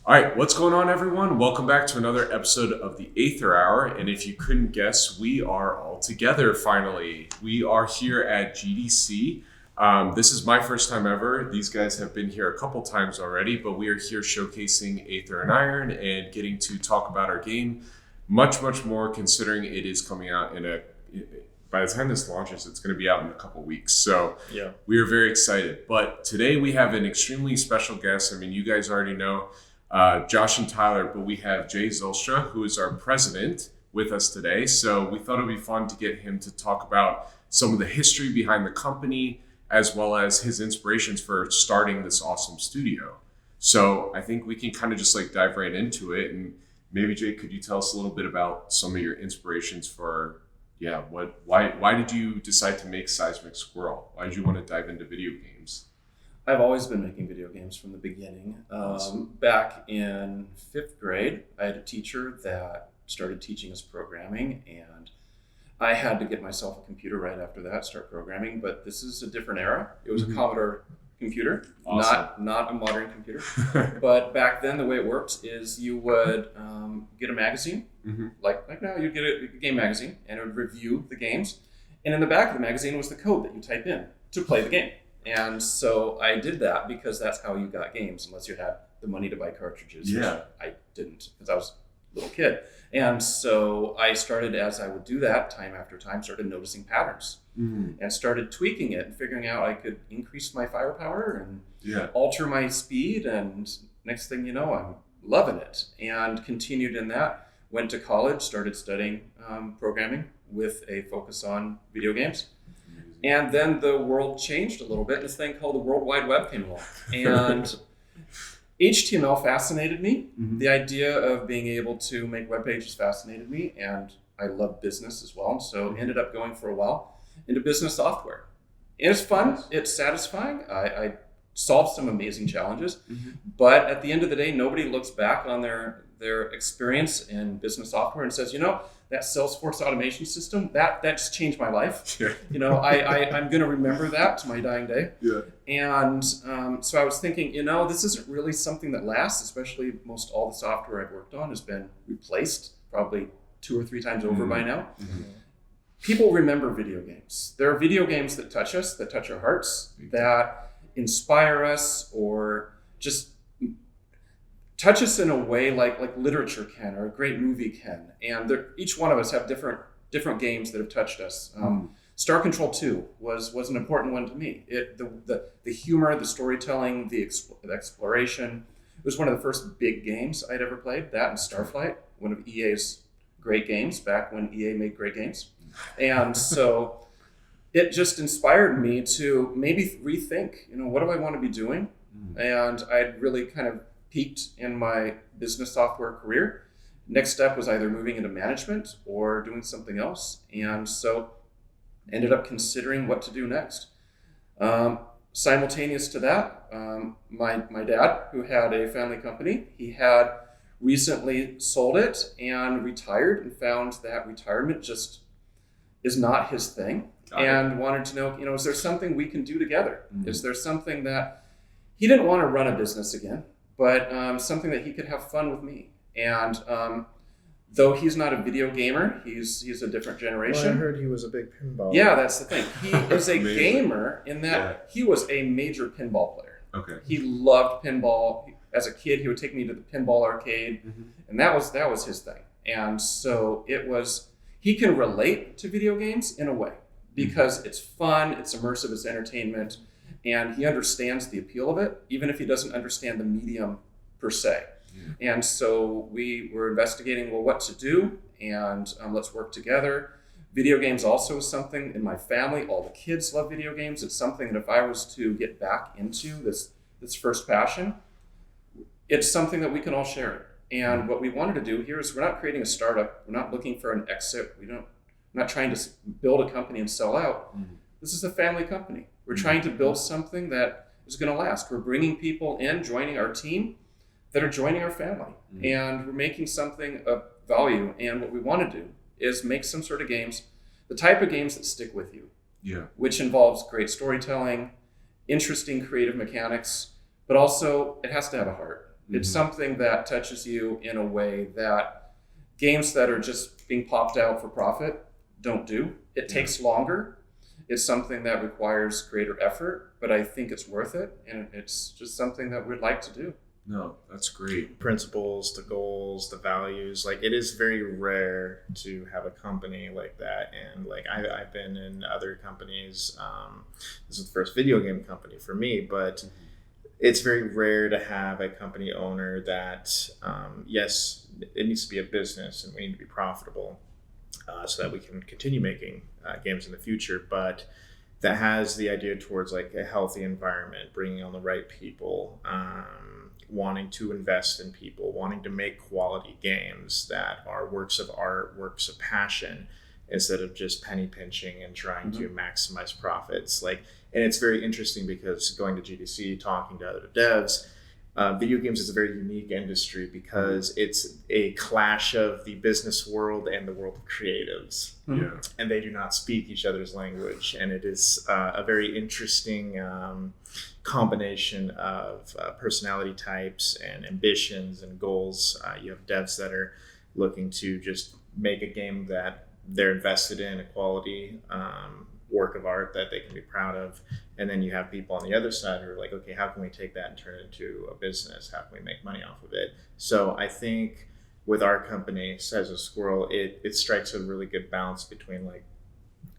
All right, what's going on, everyone? Welcome back to another episode of the Aether Hour. And if you couldn't guess, we are all together finally. We are here at GDC. This is my first time ever. These guys have been here a couple times already, but we are here showcasing Aether and Iron and getting to talk about our game much more, considering it is coming out by the time this launches, it's going to be out in a couple weeks. So yeah, we are very excited. But today we have an extremely special guest. I mean, you guys already know Josh and Tyler, but we have Jay Zylstra, who is our president, with us today. So we thought it would be fun to get him to talk about some of the history behind the company, as well as his inspirations for starting this awesome studio. So I think we can kind of just dive right into it. And maybe Jay, could you tell us a little bit about some of your inspirations for, why did you decide to make Seismic Squirrel? Why did you want to dive into video games? I've always been making video games from the beginning. Back in 5th grade, I had a teacher that started teaching us programming, and I had to get myself a computer right after that, start programming. But this is a different era. It was a Commodore computer, awesome. not a modern computer. But back then, the way it worked is you would get a magazine, like now you'd get a game magazine, and it would review the games. And in the back of the magazine was the code that you type in to play the game. And so I did that because that's how you got games, unless you had the money to buy cartridges. Yeah. I didn't, because I was a little kid. And so I started, as I would do that time after time, started noticing patterns and started tweaking it and figuring out I could increase my firepower and alter my speed. And next thing you know, I'm loving it, and continued in that. Went to college, started studying programming with a focus on video games. And then the world changed a little bit, and this thing called the World Wide Web came along. And HTML fascinated me. The idea of being able to make web pages fascinated me, and I love business as well. So ended up going for a while into business software. And it's fun, it's satisfying. I solved some amazing challenges, but at the end of the day, nobody looks back on their experience in business software and says, that Salesforce automation system, that just changed my life. I'm going to remember that to my dying day. And so I was thinking, this isn't really something that lasts, especially most all the software I've worked on has been replaced probably 2 or 3 times over by now. People remember video games. There are video games that touch us, that touch our hearts, that inspire us, or just touch us in a way like literature can, or a great movie can. And each one of us have different games that have touched us. Star Control 2 was an important one to me. The humor, the storytelling, the exploration. It was one of the first big games I'd ever played. That and Starflight, one of EA's great games, back when EA made great games. And so it just inspired me to maybe rethink, what do I want to be doing? And I'd really kind of peaked in my business software career. Next step was either moving into management or doing something else. And so ended up considering what to do next. Simultaneous to that, my dad, who had a family company, he had recently sold it and retired, and found that retirement just is not his thing. And wanted to know, is there something we can do together? Is there something that he didn't want to run a business again, but something that he could have fun with me. And though he's not a video gamer, he's a different generation. Well, I heard he was a big pinball. Yeah, that's the thing. He is a gamer in that he was a major pinball player. Okay. He loved pinball. As a kid, he would take me to the pinball arcade, and that was his thing. And so he can relate to video games in a way, because it's fun, it's immersive, it's entertainment, and he understands the appeal of it, even if he doesn't understand the medium per se. And so we were investigating, what to do, and let's work together. Video games also is something in my family. All the kids love video games. It's something that if I was to get back into this first passion, it's something that we can all share. And what we wanted to do here is we're not creating a startup. We're not looking for an exit. We're not trying to build a company and sell out. This is a family company. We're trying to build something that is going to last. We're bringing people in, joining our team, that are joining our family. And we're making something of value. And what we want to do is make some sort of games, the type of games that stick with you, which involves great storytelling, interesting creative mechanics, but also it has to have a heart. It's something that touches you in a way that games that are just being popped out for profit don't do. It takes longer. It's something that requires greater effort, but I think it's worth it, and it's just something that we'd like to do. No, that's great. Principles, the goals, the values, like it is very rare to have a company like that. And like I've been in other companies. This is the first video game company for me, but it's very rare to have a company owner that, yes, it needs to be a business and we need to be profitable so that we can continue making games in the future, but that has the idea towards like a healthy environment, bringing on the right people, wanting to invest in people, wanting to make quality games that are works of art, works of passion, instead of just penny pinching and trying to maximize profits. Like, and it's very interesting because going to GDC, talking to other devs, video games is a very unique industry because it's a clash of the business world and the world of creatives. Yeah. And they do not speak each other's language. And it is a very interesting combination of personality types and ambitions and goals. You have devs that are looking to just make a game that they're invested in, a quality work of art that they can be proud of. And then you have people on the other side who are like, okay, how can we take that and turn it into a business? How can we make money off of it? So I think with our company, Seismic Squirrel, it strikes a really good balance between like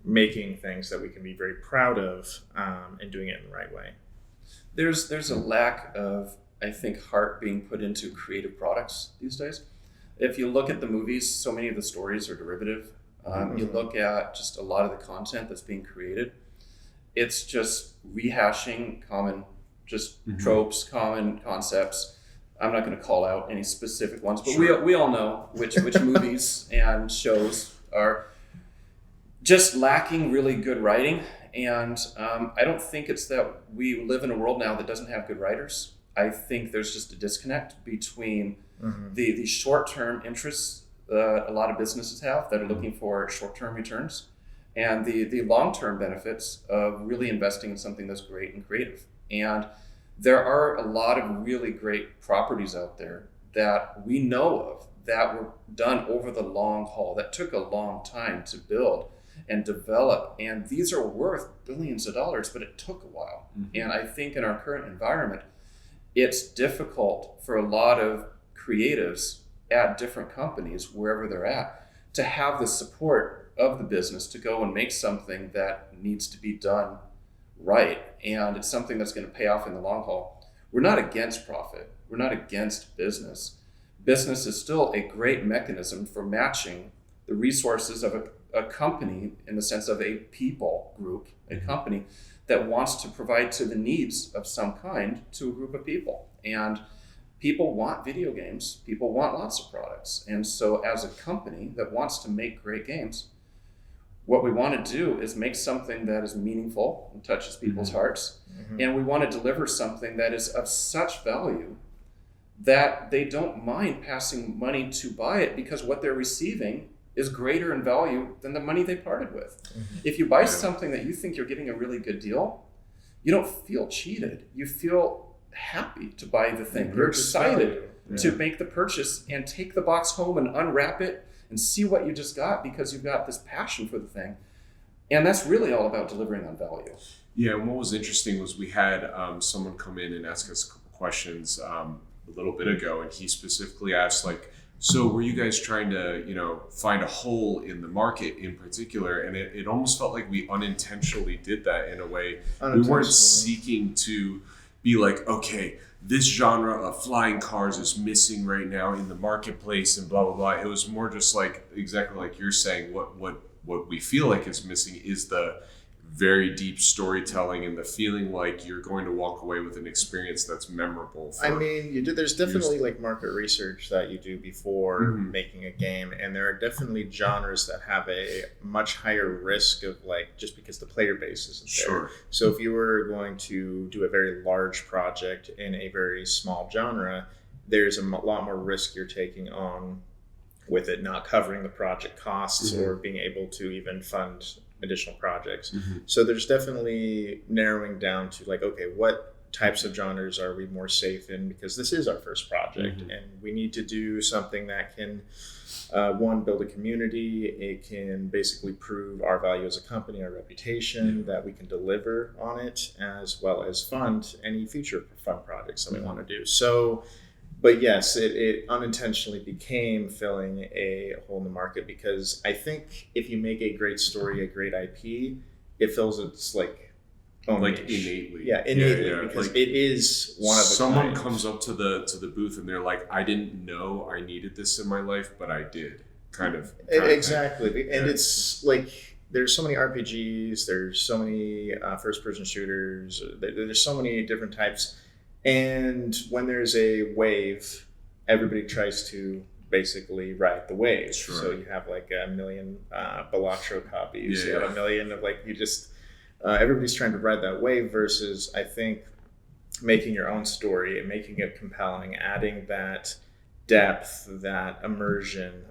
making things that we can be very proud of and doing it in the right way. There's a lack of, I think, heart being put into creative products these days. If you look at the movies, so many of the stories are derivative. You look at just a lot of the content that's being created. It's just rehashing common tropes, common concepts. I'm not going to call out any specific ones, but we all know which movies and shows are just lacking really good writing. And I don't think it's that we live in a world now that doesn't have good writers. I think there's just a disconnect between the short-term interests that a lot of businesses have that are looking for short-term returns and the long-term benefits of really investing in something that's great and creative. And there are a lot of really great properties out there that we know of that were done over the long haul, that took a long time to build and develop. And these are worth billions of dollars, but it took a while. And I think in our current environment, it's difficult for a lot of creatives at different companies, wherever they're at, to have the support of the business to go and make something that needs to be done right. And it's something that's going to pay off in the long haul. We're not against profit. We're not against business. Business is still a great mechanism for matching the resources of a company in the sense of a people group, a company that wants to provide to the needs of some kind to a group of people. And people want video games. People want lots of products. And so as a company that wants to make great games, what we want to do is make something that is meaningful and touches people's hearts. And we want to deliver something that is of such value that they don't mind passing money to buy it because what they're receiving is greater in value than the money they parted with. If you buy something that you think you're getting a really good deal, you don't feel cheated. You feel happy to buy the thing. You're excited to make the purchase and take the box home and unwrap it and see what you just got because you've got this passion for the thing. And that's really all about delivering on value. Yeah, and what was interesting was we had someone come in and ask us a couple questions a little bit ago, and he specifically asked, like, so were you guys trying to, find a hole in the market in particular? And it almost felt like we unintentionally did that in a way. We weren't seeking to be like, okay, this genre of flying cars is missing right now in the marketplace and blah, blah, blah. It was more just like, exactly like you're saying, what we feel like is missing is the very deep storytelling and the feeling like you're going to walk away with an experience that's memorable. There's definitely like market research that you do before making a game, and there are definitely genres that have a much higher risk of like, just because the player base isn't there. So if you were going to do a very large project in a very small genre, there's a lot more risk you're taking on with it not covering the project costs or being able to even fund additional projects. So there's definitely narrowing down to like, okay, what types of genres are we more safe in, because this is our first project, Mm-hmm. and we need to do something that can one, build a community. It can basically prove our value as a company, our reputation, that we can deliver on it, as well as fund any future fun projects that we want to do. So, but yes, it unintentionally became filling a hole in the market, because I think if you make a great story, a great IP, it fills its own Like niche. innately. Yeah, innately, Yeah, because like, it is one of a someone kind. comes up to the booth and they're like, I didn't know I needed this in my life, but I did. Kind of Exactly. And Yeah. it's like there's so many RPGs, there's so many first-person shooters, there's so many different types, and when there's a wave, everybody tries to basically ride the wave. Sure. So you have like a million Balatro copies, Yeah. you have a million of you just everybody's trying to ride that wave, versus I think making your own story and making it compelling, adding that depth, that immersion,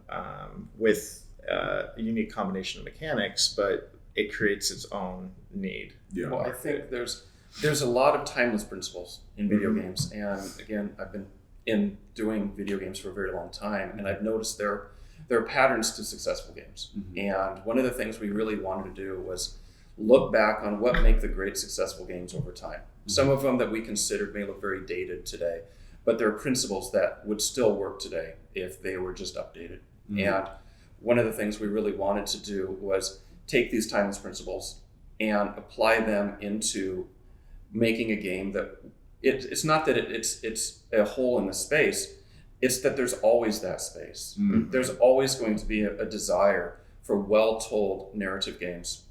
with a unique combination of mechanics, but it creates its own need. Yeah. Well, I think there's a lot of timeless principles in video games, and again, I've been doing video games for a very long time, and I've noticed there are patterns to successful games. And one of the things we really wanted to do was look back on what make the great successful games over time. Some of them that we considered may look very dated today, but there are principles that would still work today if they were just updated. And one of the things we really wanted to do was take these timeless principles and apply them into making a game that it's not that it's a hole in the space, it's that there's always that space. There's always going to be a desire for well-told narrative games,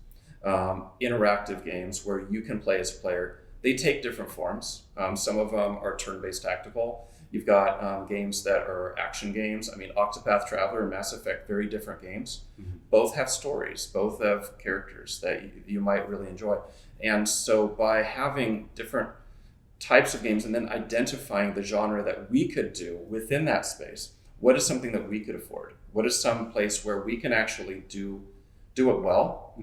interactive games where you can play as a player. They take different forms. Some of them are turn-based tactical. You've got games that are action games. I mean, Octopath Traveler and Mass Effect, very different games. Both have stories, both have characters that you might really enjoy. And so by having different types of games and then identifying the genre that we could do within that space, what is something that we could afford? What is some place where we can actually do it well?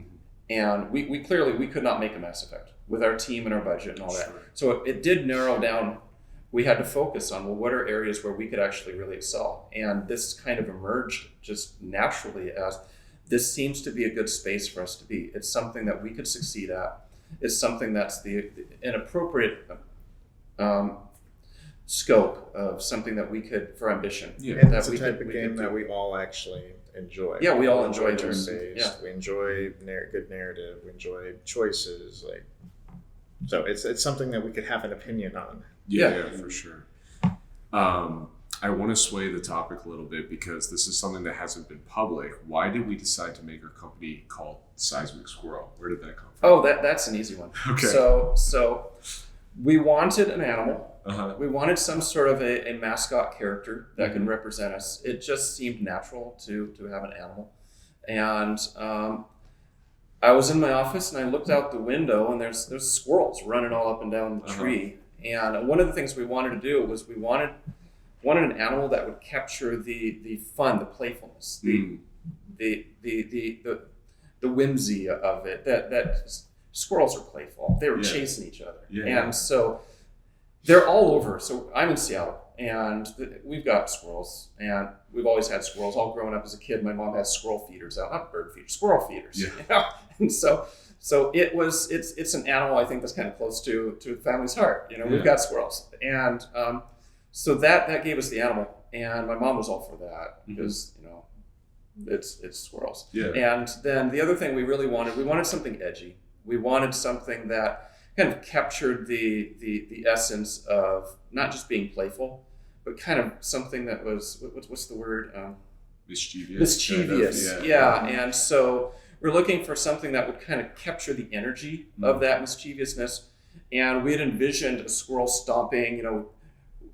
And we clearly could not make a Mass Effect with our team and our budget and all that. Sure. So it did narrow down. We had to focus on, well, what are areas where we could actually really excel? And this kind of emerged just naturally as this seems to be a good space for us to be. It's something that we could succeed at. It's something that's an appropriate scope of something that we could, for ambition. Yeah. And that it's a we type could- of we game could that do. we all actually enjoy. Yeah, we all enjoy enjoy those. based. Yeah. We enjoy good narrative. We enjoy choices. So it's something that we could have an opinion on. Yeah, for sure. I want to sway the topic a little bit because this is something that hasn't been public. Why did we decide to make our company called Seismic Squirrel? Where did that come from? Oh, that's an easy one. Okay. So we wanted an animal. Uh-huh. We wanted some sort of a mascot character that can represent us. It just seemed natural to have an animal. And I was in my office and I looked out the window and there's squirrels running all up and down the tree. And one of the things we wanted to do was we wanted an animal that would capture the fun, the playfulness, the whimsy of it. That squirrels are playful. They were chasing each other. And so they're all over. So I'm in Seattle and we've got squirrels and we've always had squirrels. All growing up as a kid, my mom had squirrel feeders out, not bird feeders, squirrel feeders. Yeah. You know? And so it's an animal I think that's kind of close to the family's heart. You know, we've got squirrels. And so that gave us the animal. And my mom was all for that because, you know, it's squirrels. Yeah. And then the other thing we wanted something edgy. We wanted something that kind of captured the essence of not just being playful, but kind of something that was, what's the word? Mischievous. Mischievous, kind of, yeah. And so we're looking for something that would kind of capture the energy of that mischievousness. And we had envisioned a squirrel stomping, you know,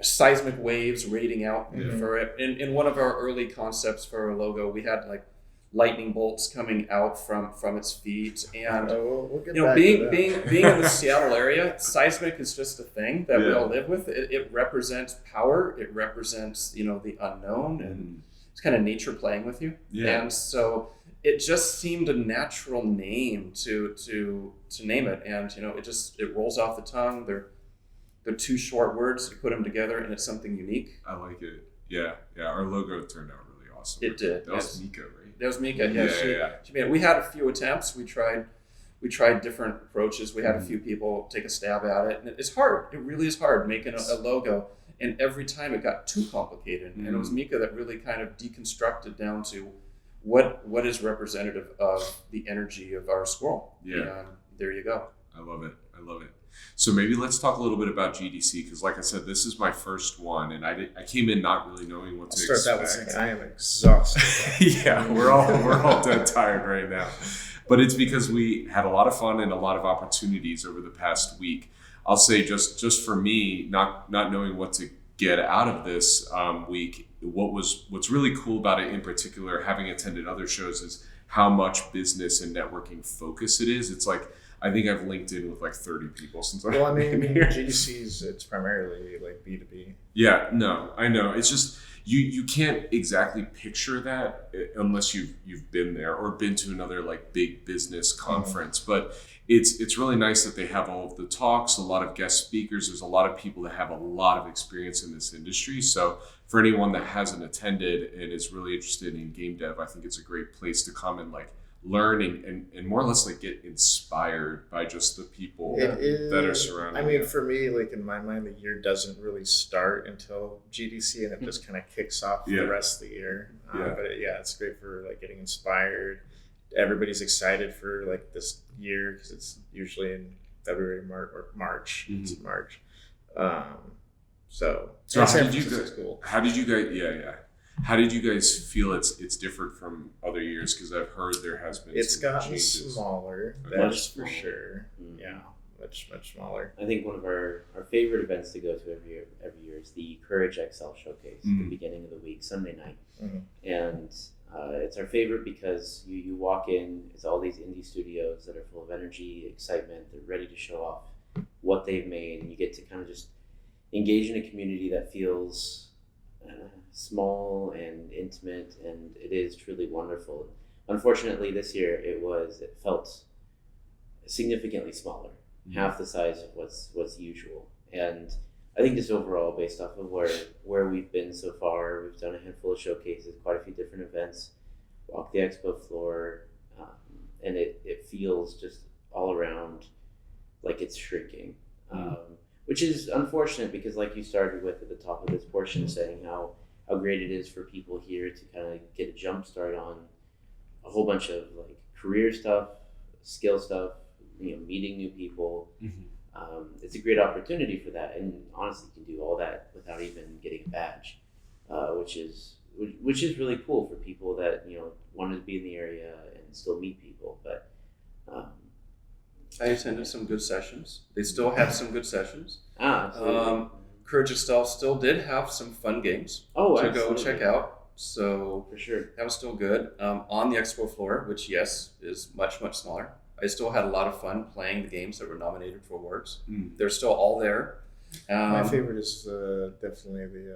seismic waves radiating out for it. In one of our early concepts for our logo, we had like lightning bolts coming out from its feet. And We'll get you know, back being to that. being in the Seattle area, seismic is just a thing that we all live with. It represents power. It represents, you know, the unknown, and it's kind of nature playing with you. Yeah. And so it just seemed a natural name to name it, and you know, it rolls off the tongue. they're two short words. You put them together, and it's something unique. I like it. Yeah. Our logo turned out really awesome. It did. That was Mika, right? That was Mika. Yeah, she made it. We had a few attempts. We tried different approaches. We had a few people take a stab at it, and it's hard. It really is hard making a logo. And every time it got too complicated, and it was Mika that really kind of deconstructed down to what is representative of the energy of our squirrel. Yeah. And there you go. I love it. So maybe let's talk a little bit about GDC, because like I said, this is my first one, and I came in not really knowing what to expect. That with saying I am exhausted. Yeah, we're all dead tired right now. But it's because we had a lot of fun and a lot of opportunities over the past week. I'll say just for me, not knowing what to get out of this week, what's really cool about it in particular, having attended other shows, is how much business and networking focus it is. It's like, I think I've linked in with like 30 people since I've been here. GDC's, it's primarily like B2B. Yeah, no, I know. It's just, you can't exactly picture that unless you've been there or been to another like big business conference. But it's really nice that they have all of the talks, a lot of guest speakers. There's a lot of people that have a lot of experience in this industry. So for anyone that hasn't attended and is really interested in game dev, I think it's a great place to come and like learn and more or less like get inspired by just the people that are surrounding you. For me, like in my mind, the year doesn't really start until GDC, and it just kind of kicks off the rest of the year. But it's great for like getting inspired. Everybody's excited for like this year because it's usually in February, March. It's in March. So how did you guys? How did you guys feel it's different from other years? Because I've heard there has been it's some gotten changes. Smaller. Okay. That's for sure. Yeah, much smaller. I think one of our favorite events to go to every year is the Courage XL Showcase at the beginning of the week, Sunday night. And it's our favorite because you walk in, it's all these indie studios that are full of energy, excitement, they're ready to show off what they've made, and you get to kind of just engage in a community that feels small and intimate, and it is truly wonderful. Unfortunately, this year it felt significantly smaller, half the size of what's usual. And I think just overall, based off of where we've been so far, we've done a handful of showcases, quite a few different events, walked the expo floor, and it feels just all around like it's shrinking, which is unfortunate because, like you started with at the top of this portion, saying how great it is for people here to kind of get a jump start on a whole bunch of like career stuff, skill stuff, meeting new people. It's a great opportunity for that, and honestly, you can do all that without even getting a badge, which is really cool for people that wanted to be in the area and still meet people. But I attended some good sessions. They still have some good sessions. Absolutely. Courage itself still did have some fun games to absolutely. go check out. So For sure. that was still good. On the expo floor, which is much smaller, I still had a lot of fun playing the games that were nominated for awards. They're still all there. My favorite is definitely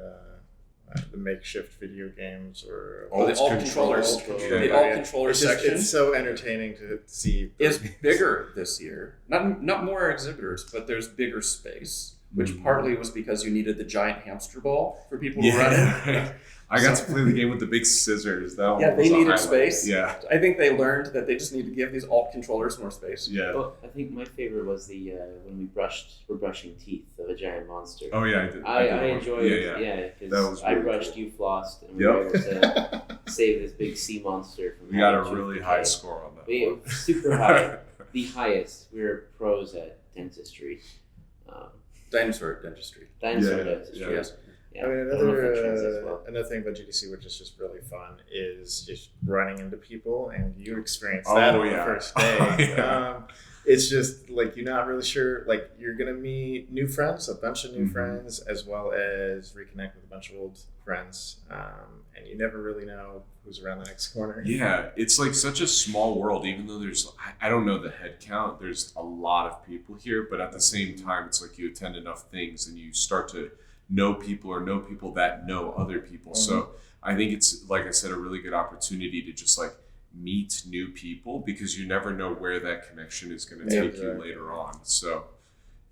the makeshift video games or the alt controllers. The alt controller section it's so entertaining to see. is bigger this year. Not more exhibitors, but there's bigger space, which partly was because you needed the giant hamster ball for people to run in. I got to play the game with the big scissors. That one was they a needed highlight. space. Yeah. I think they learned that they just need to give these alt controllers more space. Yeah. Well, I think my favorite was the when we're brushing teeth of a giant monster. Oh yeah, I did. I enjoyed it. That Because was I really brushed, cool. you flossed, and we were able to save this big sea monster from. We got a having really tooth high decay. score on that. We super high, the highest. We were pros at dentistry. Dinosaur dentistry. Dinosaur dentistry. Yeah. Yes. Yeah. I mean, don't know if that translates well. another thing about GDC, which is just really fun, is just running into people, and you experience Oh, that on yeah. the first day. Oh, yeah. It's just like you're not really sure. Like you're gonna meet new friends, a bunch of new friends, as well as reconnect with a bunch of old friends, and you never really know who's around the next corner. Yeah, it's like such a small world, even though I don't know the head count, there's a lot of people here, but at the same time, it's like you attend enough things and you start to know people or know people that know other people. So I think it's, like I said, a really good opportunity to just like meet new people because you never know where that connection is going to take you later on. So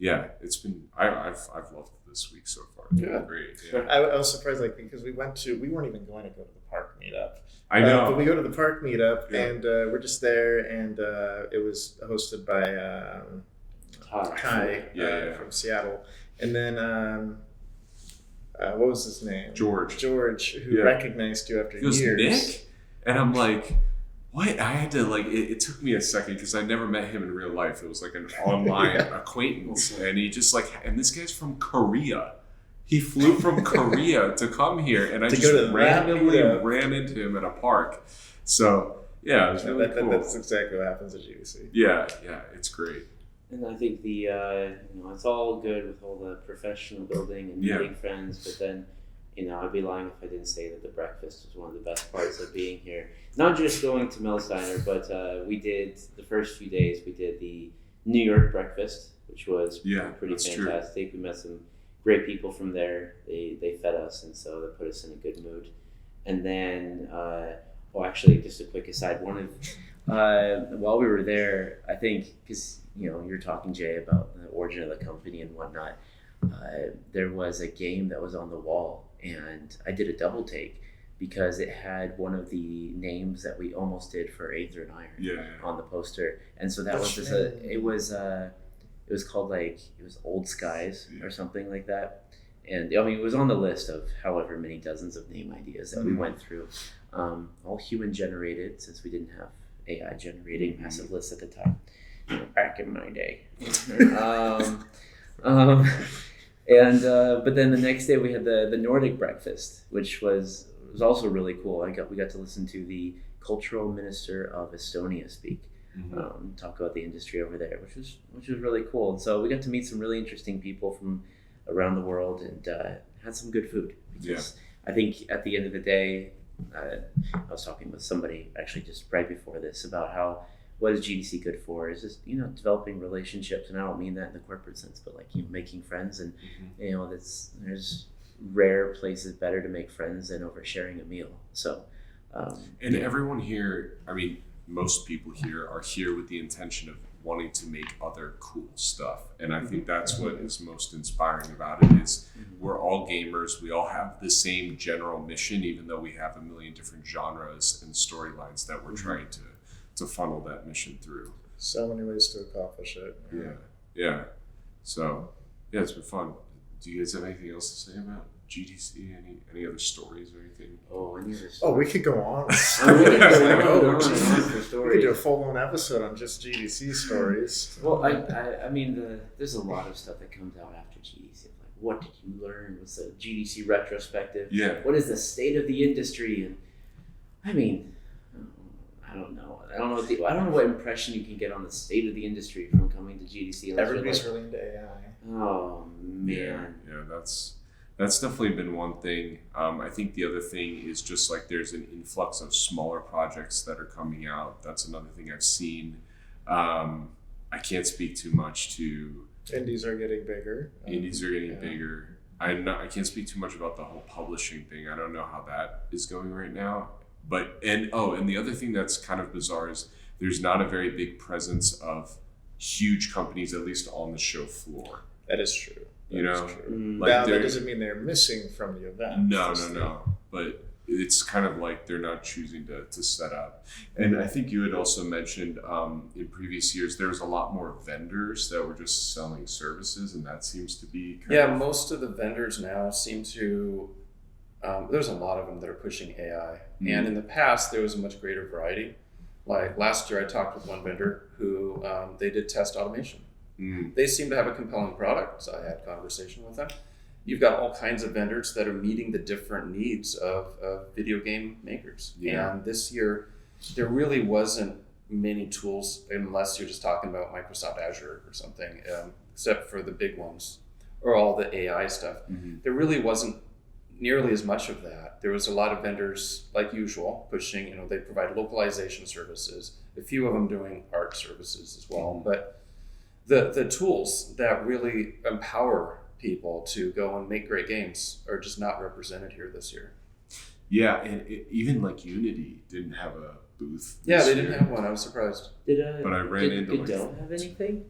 yeah, it's been I've loved this week so far. It's been Yeah. great. Yeah. I was surprised, like, because we weren't even going to go to the park meetup. I know. But we go to the park meetup, Yeah. and we're just there, and it was hosted by Kai Yeah. from Seattle. And then, what was his name? George, who Yeah. recognized you after He goes, years. Nick? And I'm like, what? I had to like, it took me a second because I never met him in real life. It was like an online acquaintance. And he just like, and this guy's from Korea. He flew from Korea to come here. And I To just go to that randomly meetup. ran into him at a park. So yeah, it was really cool. That's exactly what happens at GDC. Yeah, it's great. And I think the it's all good with all the professional building and Yeah. meeting friends, but then I'd be lying if I didn't say that the breakfast was one of the best parts of being here. Not just going to Mel's Diner, but we did the first few days. We did the New York breakfast, which was pretty that's true. fantastic. We met some great people from there. They fed us, and so they put us in a good mood. And then, actually, just a quick aside. One of while we were there, I think because you're talking, Jay, about the origin of the company and whatnot. There was a game that was on the wall, and I did a double take because it had one of the names that we almost did for Aether Hour on the poster, and so that was just it was called it was Old Skies or something like that, and I mean it was on the list of however many dozens of name ideas that we went through, all human generated since we didn't have AI generating massive lists at the time, back in my day. But then the next day we had the Nordic breakfast, which was also really cool. We got to listen to the cultural minister of Estonia speak, talk about the industry over there, which was really cool. And so we got to meet some really interesting people from around the world and had some good food. Because I think at the end of the day, I was talking with somebody actually just right before this about what is GDC good for? Is just developing relationships, and I don't mean that in the corporate sense, but like making friends, and there's rare places better to make friends than over sharing a meal. So, everyone here, I mean, most people here are here with the intention of wanting to make other cool stuff, and I think that's what is most inspiring about it. Is we're all gamers, we all have the same general mission, even though we have a million different genres and storylines that we're trying to funnel that mission through. So many ways to accomplish it. Yeah. So, it's been fun. Do you guys have anything else to say about GDC? Any other stories or anything? We could go on. We could We could do a full-on episode on just GDC stories. Well, I mean, there's a lot of stuff that comes out after GDC. Like, what did you learn? What's the GDC retrospective? Yeah. What is the state of the industry? And I mean, I don't know. I don't know what impression you can get on the state of the industry from coming to GDC. Everybody's really into AI. Oh man. Yeah. That's definitely been one thing. I think the other thing is just like there's an influx of smaller projects that are coming out. That's another thing I've seen. I can't speak too much to. Indies are getting bigger. Bigger. I can't speak too much about the whole publishing thing. I don't know how that is going right now. But and the other thing that's kind of bizarre is there's not a very big presence of huge companies, at least on the show floor. That is true. Like now, that doesn't mean they're missing from the event. No. But it's kind of like they're not choosing to set up. And I think you had also mentioned in previous years there was a lot more vendors that were just selling services, and that seems to be most of the vendors now seem to. There's a lot of them that are pushing AI, and in the past there was a much greater variety. Like last year, I talked with one vendor who they did test automation. They seem to have a compelling product, so I had a conversation with them. You've got all kinds of vendors that are meeting the different needs of video game makers. Yeah. And this year, there really wasn't many tools, unless you're just talking about Microsoft Azure or something, except for the big ones, or all the AI stuff. There really wasn't nearly as much of that. There was a lot of vendors, like usual, pushing, they provide localization services, a few of them doing art services as well. But the tools that really empower people to go and make great games are just not represented here this year. Yeah, and even like Unity didn't have a booth. Yeah, they didn't have one. I was surprised. But I ran into Did Dell have anything?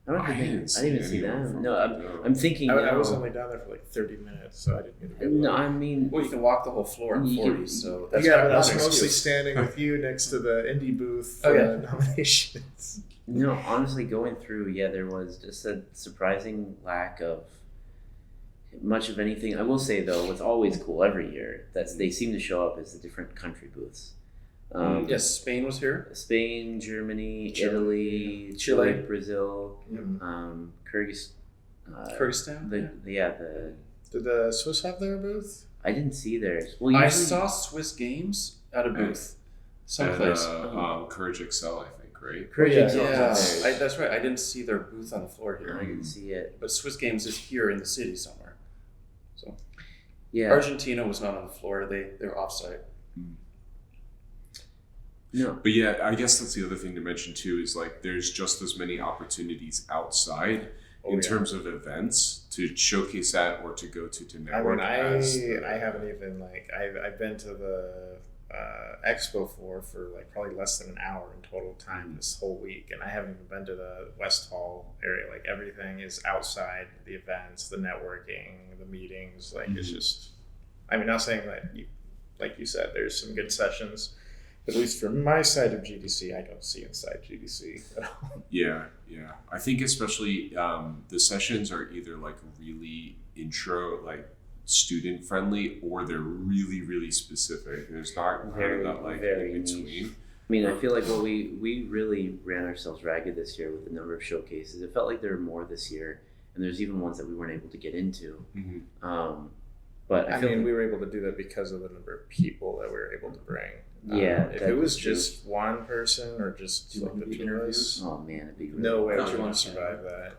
I don't I think didn't I didn't even see see anyone them. from No, Bordeaux. I'm thinking. I was now- only down there for like 30 minutes, so I didn't get to go. No, I mean, Well, you can walk the whole floor in You 40, can- so that's Yeah, not, but I not was an mostly excuse. standing with you next to the indie booth Oh, for yeah. the nominations. no. Honestly, going through, there was just a surprising lack of much of anything. I will say though, what's always cool every year that they seem to show up is the different country booths. Yes, Spain was here. Spain, Germany, Chile, Italy, Chile. Brazil, Mhm. Kyrgyzstan. Kyrgyzstan. The Did the Swiss have their booth? I didn't see theirs. Well, I usually- saw Swiss Games at a booth, At someplace. Courage Excel, I think, right? Courage Yeah. Excel Yeah, was theirs. that's right. I didn't see their booth on the floor I here, didn't see it. but Swiss Games is here in the city somewhere. Yeah. Argentina was not on the floor; they're offsite. No. But yeah, I guess that's the other thing to mention too is like there's just as many opportunities outside in terms of events to showcase that or to go to network. I haven't even like I've been to the expo floor for like probably less than an hour in total time this whole week, and I haven't even been to the West Hall area. Like everything is outside the events, the networking, the meetings. Like it's just, I mean, not saying that like you said, there's some good sessions. At least from my side of GDC, I don't see inside GDC at all. Yeah. I think especially the sessions are either like really intro, like student friendly, or they're really, really specific. There's not kind Very, of that like very in niche. between. I mean, I feel like we really ran ourselves ragged this year with the number of showcases. It felt like there were more this year, and there's even ones that we weren't able to get into. Mm-hmm. But I I feel mean, we were able to do that because of the number of people that we were able to bring. Yeah, if that it was is true. just one person or just Do you like want the to be two of us, oh man, it'd be really no way Don't we you would want to survive that.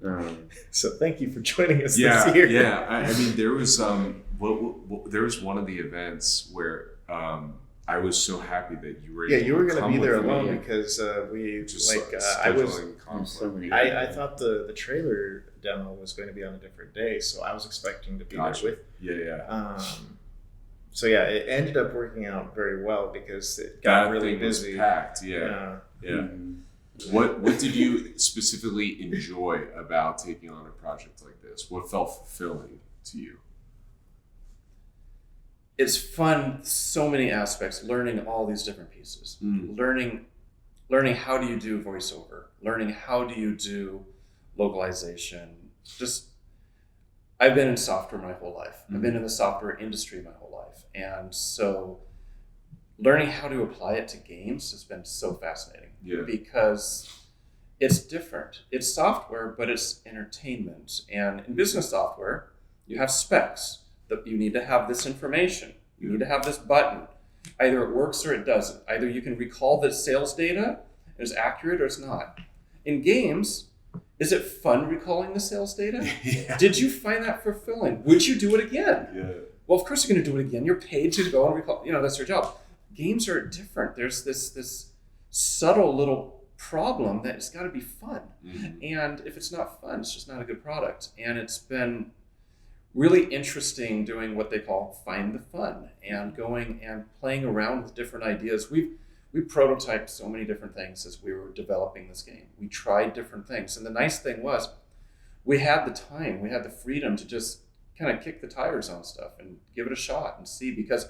Um, So thank you for joining us Yeah, this year. yeah. I mean, there was there was one of the events where I was so happy that you were. Yeah, able you were to going to come be there with me. alone Yeah. because we Just like like I was. scheduling conflict. so many- I thought the trailer demo was going to be on a different day, so I was expecting to be Gotcha. there with. Yeah. So yeah, it ended up working out very well because it got That really thing was busy. packed. Yeah. mhm. What did you specifically enjoy about taking on a project like this? What felt fulfilling to you? It's fun, so many aspects. Learning all these different pieces. Mm. Learning how do you do voiceover. Learning how do you do localization. Just, I've been in software my whole life. I've been in the software industry my whole life, and so learning how to apply it to games has been so fascinating. Yeah. Because it's different. It's software, but it's entertainment. And in business software, you have specs that you need to have this information. You need to have this button. Either it works or it doesn't. Either you can recall the sales data, it's accurate or it's not. In games, is it fun recalling the sales data? Yeah. Did you find that fulfilling? Would you do it again? Yeah. Well, of course you're going to do it again. You're paid to go and recall. That's your job. Games are different. There's this subtle little problem that it's got to be fun. Mhm. And if it's not fun, it's just not a good product. And it's been really interesting doing what they call find the fun and going and playing around with different ideas. We prototyped so many different things as we were developing this game. We tried different things. And the nice thing was we had the time, we had the freedom to just kind of kick the tires on stuff and give it a shot and see, because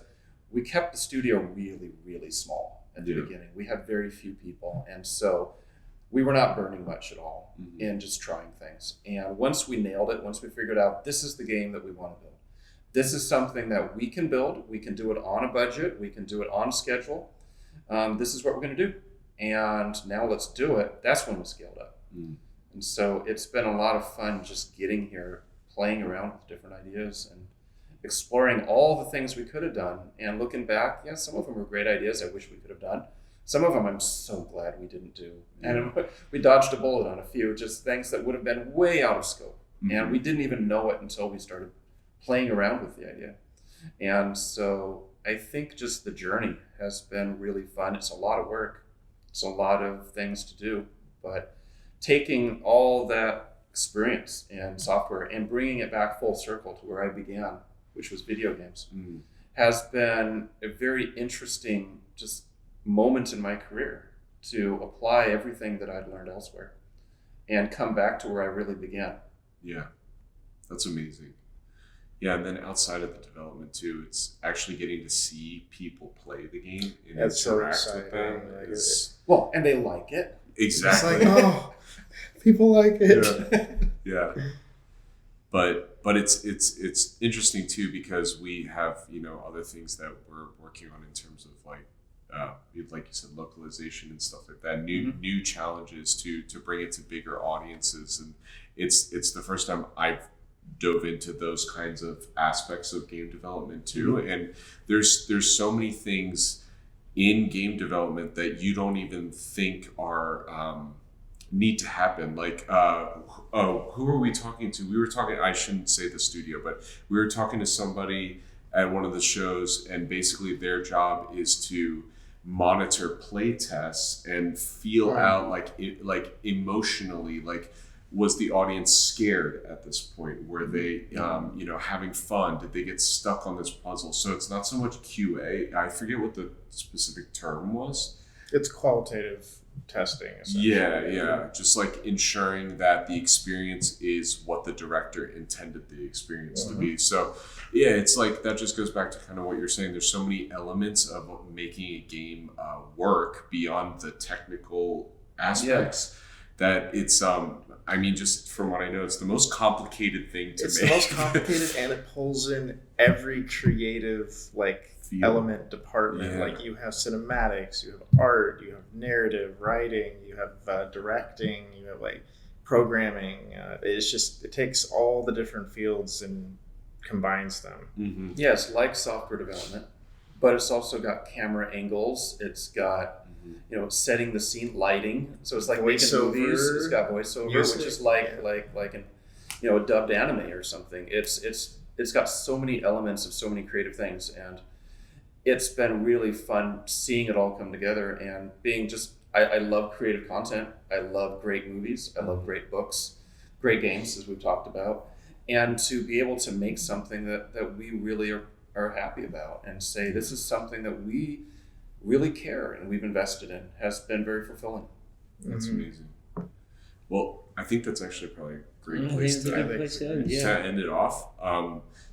we kept the studio really, really small at the beginning. We had very few people. And so we were not burning much at all in just trying things. And once we nailed it, once we figured out this is the game that we want to build, this is something that we can build, we can do it on a budget, we can do it on schedule, this is what we're going to do. And now let's do it. That's when we scaled up. And so it's been a lot of fun just getting here, playing around with different ideas and exploring all the things we could have done. And looking back, yeah, some of them were great ideas I wish we could have done. Some of them I'm so glad we didn't do. And we dodged a bullet on a few, just things that would have been way out of scope. And we didn't even know it until we started playing around with the idea. And so I think just the journey has been really fun. It's a lot of work. It's a lot of things to do. But taking all that experience in software and bringing it back full circle to where I began, which was video games, has been a very interesting just moment in my career. to apply everything that I'd learned elsewhere and come back to where I really began. Yeah, that's amazing. Yeah, and then outside of the development too, it's actually getting to see people play the game and That's so interact with them. exciting. Like, Well, and they like it. Exactly. It's like, oh, people like it. Yeah. But it's interesting too, because we have, other things that we're working on in terms of like you said, localization and stuff like that, new challenges to bring it to bigger audiences. And it's the first time I've dove into those kinds of aspects of game development too. And there's so many things in game development that you don't even think are need to happen. Like, who are we talking to? We were talking, I shouldn't say the studio, but we were talking to somebody at one of the shows, and basically their job is to monitor play tests and feel out like emotionally, like, was the audience scared at this point? Were they, having fun? Did they get stuck on this puzzle? So it's not so much QA. I forget what the specific term was. It's qualitative testing, essentially. Yeah. Just like ensuring that the experience is what the director intended the experience to be. So yeah, it's like, that just goes back to kind of what you're saying. There's so many elements of making a game work beyond the technical aspects that it's, just from what I know, it's the most complicated thing to make. It's the most complicated, and it pulls in every creative element department. Like, you have cinematics, you have art, you have narrative, writing, you have directing, you have programming. It takes all the different fields and combines them. Yes, like software development, but it's also got camera angles. It's got setting the scene, lighting. So it's like making movies. It's got voiceover, music, which is like a dubbed anime or something. It's got so many elements of so many creative things, and it's been really fun seeing it all come together and being I love creative content. I love great movies. I love great books, great games, as we've talked about. And to be able to make something that we really are happy about and say, this is something that we really care and we've invested in, has been very fulfilling. That's amazing. Well, I think that's actually probably a great place to end it off.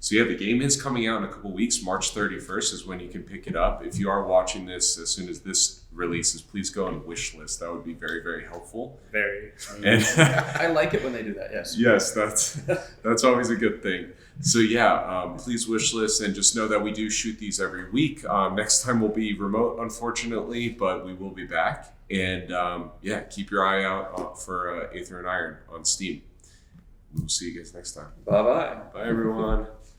So yeah, the game is coming out in a couple weeks. March 31st is when you can pick it up. If you are watching this as soon as this releases, please go on wish list. That would be very, very helpful. Very. And I like it when they do that. Yes. Yes, that's always a good thing. So yeah, please wish list, and just know that we do shoot these every week. Next time will be remote, unfortunately, but we will be back. And keep your eye out for Aether and Iron on Steam. We'll see you guys next time. Bye-bye. Bye, everyone.